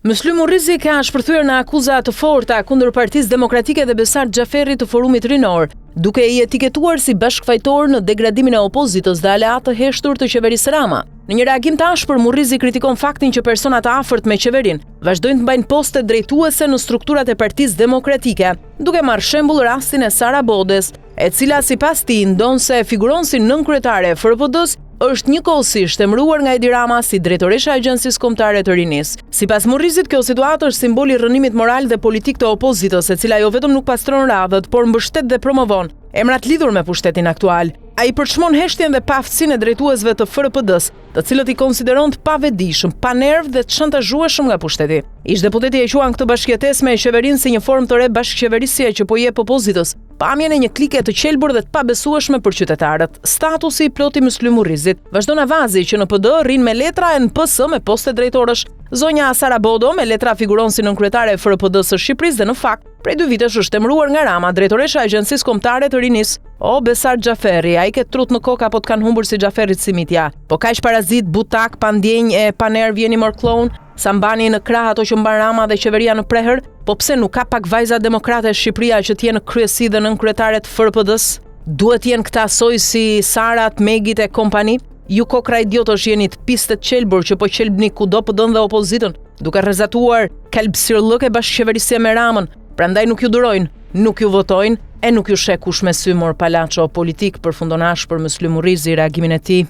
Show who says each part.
Speaker 1: Myslim Murrizi ka shpërthyer në akuza të forta kundër Partisë Demokratike dhe Besart Xhaferit të Forumit Rinor, duke i etiketuar si bashkëfajtor në degradimin e opozitës dhe aleat të heshtur të qeverisë Rama. Në një reagim të ashpër, Murrizi kritikon faktin që persona të afërt me qeverinë vazhdojnë të mbajnë poste drejtuese në strukturat e Partisë Demokratike, duke marrë shembull rastin e Sara Bodes, e cila sipas tij ndonse figuron si nënkryetare e FRPD-s, është njëkohësisht emëruar nga Edi Rama si drejtoresha e Agjencisë Kombëtare të Rinisë. Sipas Murrizit, kjo situatë është simbol i rrënimit moral dhe politik të opozitës, e cila jo vetëm nuk pastron radhët, por mbështet dhe promovon emrat lidhur me pushtetin aktual. Ai përçmon heshtjen dhe paaftësinë e drejtuesve të FRPD-s, të cilët i konsideron të pavetëdijshëm, pa nerv dhe të shantazhueshëm nga pushteti. Ish-deputeti e quan këtë bashkëjetesë me qeverinë si një formë të re bashkëqeverisje që po jep opozitës pamjen e një klike të qelbur dhe të pabesueshme për qytetarët. Statusi i plot i Myslim Murrizit vazhdon avazi që në PD rrin me letra e në PS me poste drejtorësh. Zonja Sara Bodo me letra figuron si nënkryetare e FRPD-s së Shqipërisë dhe në fakt prej 2 vitesh është emëruar nga Rama drejtoresha e Agjencisë Kombëtare të Rinisë. O Besart Xhaferi, ai ke trut në kokë apo të kanë humbur si Xhaferit si mitja. Po kaq parazit, butak, pandjenj e panerv jeni morklon, sa mbani në krah ato që mban Rama dhe qeveria në prehër, po pse nuk ka pak vajza demokrate Shqipëria që t'jenë në kryesi dhe nënkryetare të FRPD-s? Duhet jenë këta soj si Sarat, Megit e kompani? Ju kokra idiotësh jeni të pistet qelbur që po qelbni kudo PD-n dhe opozitën, duke rrezatuar kalbësirllëk e bashkëqeverisje me Ramën. Prandaj nuk ju durojnë, nuk ju votojnë e nuk ju sheh kush me sy mor palaço politik, përfundon ashpër Myslim Murrizi reagimin e tij.